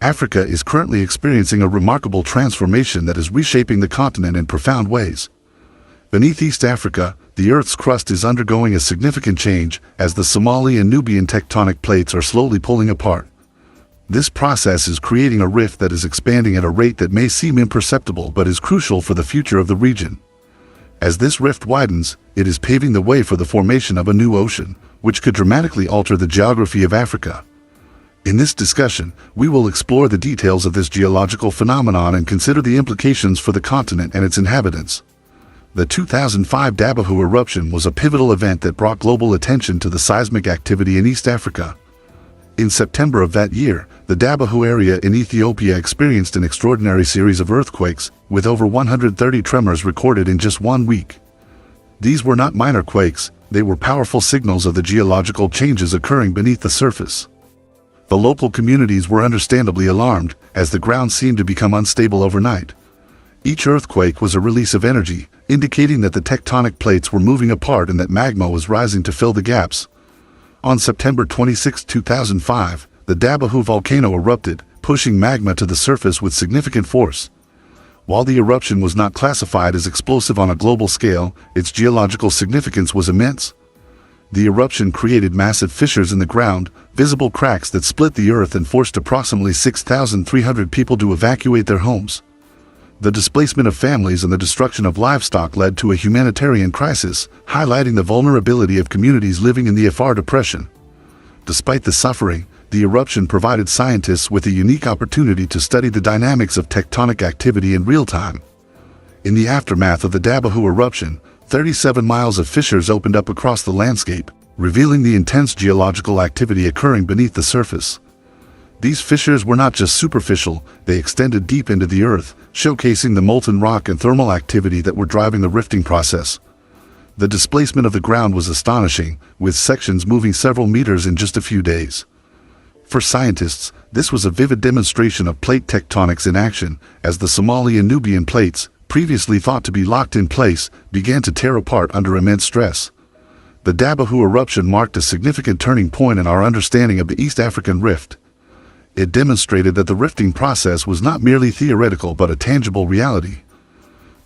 Africa is currently experiencing a remarkable transformation that is reshaping the continent in profound ways. Beneath East Africa, the Earth's crust is undergoing a significant change as the Somali and Nubian tectonic plates are slowly pulling apart. This process is creating a rift that is expanding at a rate that may seem imperceptible but is crucial for the future of the region. As this rift widens, it is paving the way for the formation of a new ocean, which could dramatically alter the geography of Africa. In this discussion, we will explore the details of this geological phenomenon and consider the implications for the continent and its inhabitants. The 2005 Dabahu eruption was a pivotal event that brought global attention to the seismic activity in East Africa. In September of that year, the Dabahu area in Ethiopia experienced an extraordinary series of earthquakes, with over 130 tremors recorded in just 1 week. These were not minor quakes, they were powerful signals of the geological changes occurring beneath the surface. The local communities were understandably alarmed, as the ground seemed to become unstable overnight. Each earthquake was a release of energy, indicating that the tectonic plates were moving apart and that magma was rising to fill the gaps. On September 26, 2005, the Dabahu volcano erupted, pushing magma to the surface with significant force. While the eruption was not classified as explosive on a global scale, its geological significance was immense. The eruption created massive fissures in the ground, visible cracks that split the earth and forced approximately 6,300 people to evacuate their homes. The displacement of families and the destruction of livestock led to a humanitarian crisis, highlighting the vulnerability of communities living in the Afar depression. Despite the suffering, the eruption provided scientists with a unique opportunity to study the dynamics of tectonic activity in real time. In the aftermath of the Dabahu eruption, 37 miles of fissures opened up across the landscape, revealing the intense geological activity occurring beneath the surface. These fissures were not just superficial, they extended deep into the earth, showcasing the molten rock and thermal activity that were driving the rifting process. The displacement of the ground was astonishing, with sections moving several meters in just a few days. For scientists, this was a vivid demonstration of plate tectonics in action, as the Somali and Nubian plates, previously thought to be locked in place, began to tear apart under immense stress. The Dabahu eruption marked a significant turning point in our understanding of the East African rift. It demonstrated that the rifting process was not merely theoretical but a tangible reality.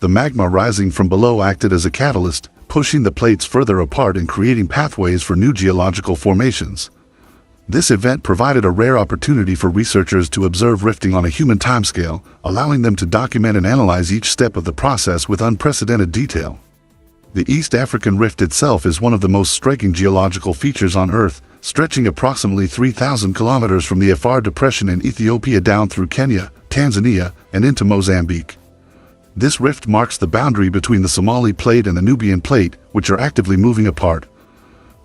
The magma rising from below acted as a catalyst, pushing the plates further apart and creating pathways for new geological formations. This event provided a rare opportunity for researchers to observe rifting on a human timescale, allowing them to document and analyze each step of the process with unprecedented detail. The East African rift itself is one of the most striking geological features on Earth, stretching approximately 3,000 kilometers from the Afar depression in Ethiopia down through Kenya, Tanzania, and into Mozambique. This rift marks the boundary between the Somali plate and the Nubian plate, which are actively moving apart.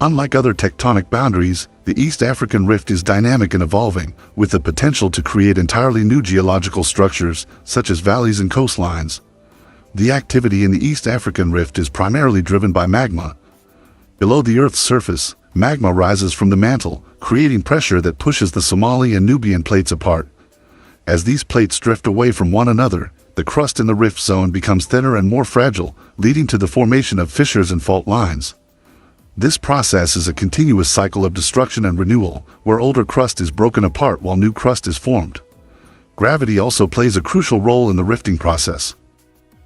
Unlike other tectonic boundaries, the East African rift is dynamic and evolving, with the potential to create entirely new geological structures, such as valleys and coastlines. The activity in the East African rift is primarily driven by magma. Below the Earth's surface, magma rises from the mantle, creating pressure that pushes the Somali and Nubian plates apart. As these plates drift away from one another, the crust in the rift zone becomes thinner and more fragile, leading to the formation of fissures and fault lines. This process is a continuous cycle of destruction and renewal, where older crust is broken apart while new crust is formed. Gravity also plays a crucial role in the rifting process.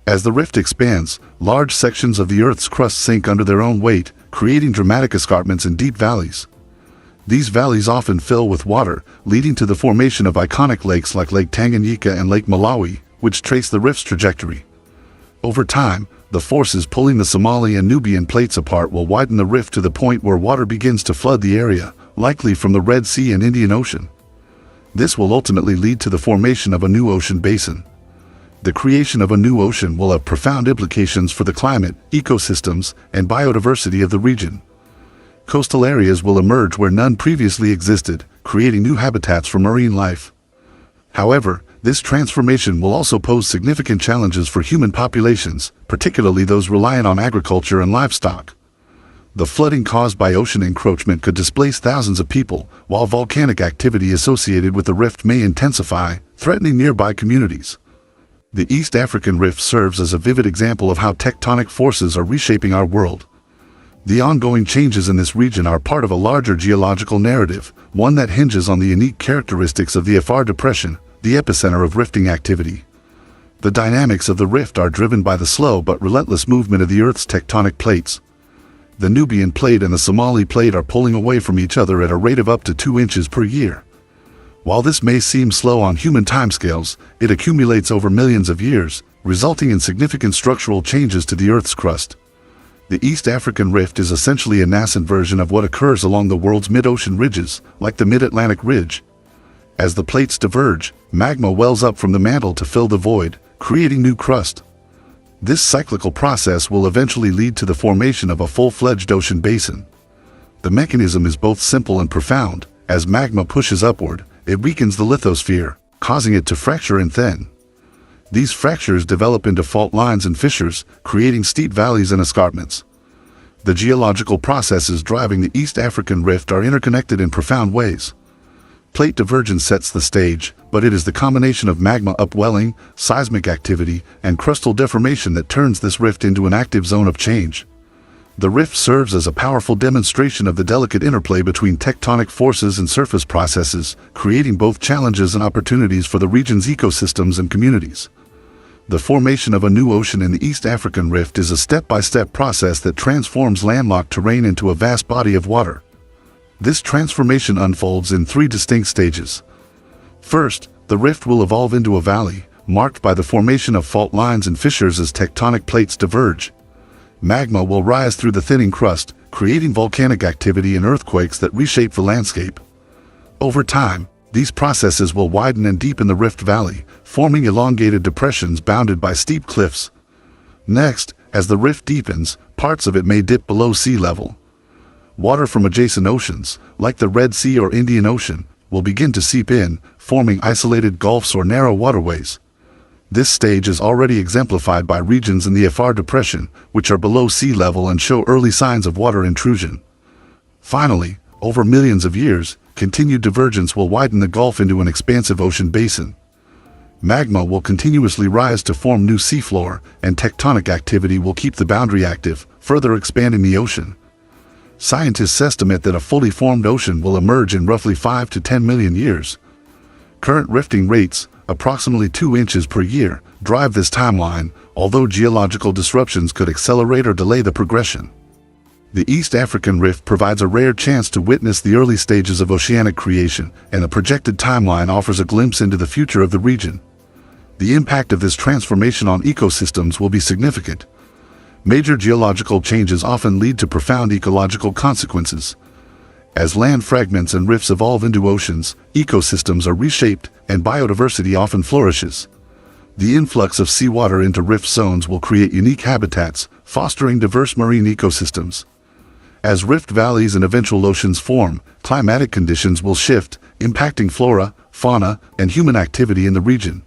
As the rift expands, large sections of the Earth's crust sink under their own weight, creating dramatic escarpments and deep valleys. These valleys often fill with water, leading to the formation of iconic lakes like Lake Tanganyika and Lake Malawi, which trace the rift's trajectory. Over time, the forces pulling the Somali and Nubian plates apart will widen the rift to the point where water begins to flood the area, likely from the Red Sea and Indian Ocean. This will ultimately lead to the formation of a new ocean basin. The creation of a new ocean will have profound implications for the climate, ecosystems, and biodiversity of the region. Coastal areas will emerge where none previously existed, creating new habitats for marine life. However, this transformation will also pose significant challenges for human populations, particularly those reliant on agriculture and livestock. The flooding caused by ocean encroachment could displace thousands of people, while volcanic activity associated with the rift may intensify, threatening nearby communities. The East African rift serves as a vivid example of how tectonic forces are reshaping our world. The ongoing changes in this region are part of a larger geological narrative, one that hinges on the unique characteristics of the Afar Depression, the epicenter of rifting activity. The dynamics of the rift are driven by the slow but relentless movement of the Earth's tectonic plates. The Nubian plate and the Somali plate are pulling away from each other at a rate of up to 2 inches per year. While this may seem slow on human timescales, it accumulates over millions of years, resulting in significant structural changes to the Earth's crust. The East African Rift is essentially a nascent version of what occurs along the world's mid-ocean ridges, like the Mid-Atlantic Ridge. As the plates diverge, magma wells up from the mantle to fill the void, creating new crust. This cyclical process will eventually lead to the formation of a full-fledged ocean basin. The mechanism is both simple and profound. As magma pushes upward, it weakens the lithosphere, causing it to fracture and thin. These fractures develop into fault lines and fissures, creating steep valleys and escarpments. The geological processes driving the East African Rift are interconnected in profound ways. Plate divergence sets the stage, but it is the combination of magma upwelling, seismic activity, and crustal deformation that turns this rift into an active zone of change. The rift serves as a powerful demonstration of the delicate interplay between tectonic forces and surface processes, creating both challenges and opportunities for the region's ecosystems and communities. The formation of a new ocean in the East African Rift is a step-by-step process that transforms landlocked terrain into a vast body of water. This transformation unfolds in 3 distinct stages. First, the rift will evolve into a valley, marked by the formation of fault lines and fissures as tectonic plates diverge. Magma will rise through the thinning crust, creating volcanic activity and earthquakes that reshape the landscape. Over time, these processes will widen and deepen the rift valley, forming elongated depressions bounded by steep cliffs. Next, as the rift deepens, parts of it may dip below sea level. Water from adjacent oceans, like the Red Sea or Indian Ocean, will begin to seep in, forming isolated gulfs or narrow waterways. This stage is already exemplified by regions in the Afar Depression, which are below sea level and show early signs of water intrusion. Finally, over millions of years, continued divergence will widen the gulf into an expansive ocean basin. Magma will continuously rise to form new seafloor, and tectonic activity will keep the boundary active, further expanding the ocean. Scientists estimate that a fully formed ocean will emerge in roughly 5 to 10 million years. Current rifting rates, approximately 2 inches per year, drive this timeline, although geological disruptions could accelerate or delay the progression. The East African Rift provides a rare chance to witness the early stages of oceanic creation, and the projected timeline offers a glimpse into the future of the region. The impact of this transformation on ecosystems will be significant. Major geological changes often lead to profound ecological consequences. As land fragments and rifts evolve into oceans, ecosystems are reshaped, and biodiversity often flourishes. The influx of seawater into rift zones will create unique habitats, fostering diverse marine ecosystems. As rift valleys and eventual oceans form, climatic conditions will shift, impacting flora, fauna, and human activity in the region.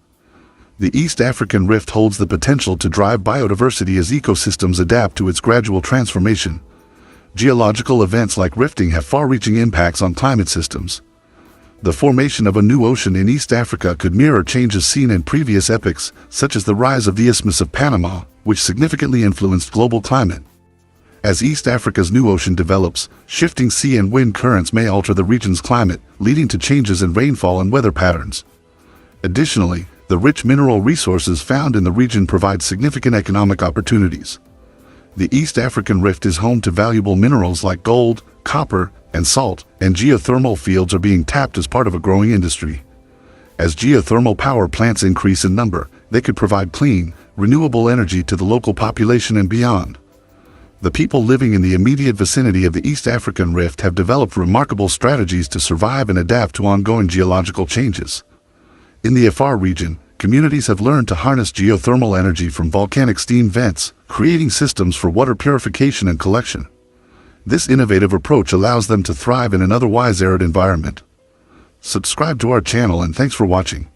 The East African Rift holds the potential to drive biodiversity as ecosystems adapt to its gradual transformation. Geological events like rifting have far-reaching impacts on climate systems. The formation of a new ocean in East Africa could mirror changes seen in previous epochs, such as the rise of the Isthmus of Panama, which significantly influenced global climate. As East Africa's new ocean develops, shifting sea and wind currents may alter the region's climate, leading to changes in rainfall and weather patterns. Additionally, the rich mineral resources found in the region provide significant economic opportunities. The East African Rift is home to valuable minerals like gold, copper, and salt, and geothermal fields are being tapped as part of a growing industry. As geothermal power plants increase in number, they could provide clean, renewable energy to the local population and beyond. The people living in the immediate vicinity of the East African Rift have developed remarkable strategies to survive and adapt to ongoing geological changes. In the Afar region, communities have learned to harness geothermal energy from volcanic steam vents, creating systems for water purification and collection. This innovative approach allows them to thrive in an otherwise arid environment. Subscribe to our channel and thanks for watching.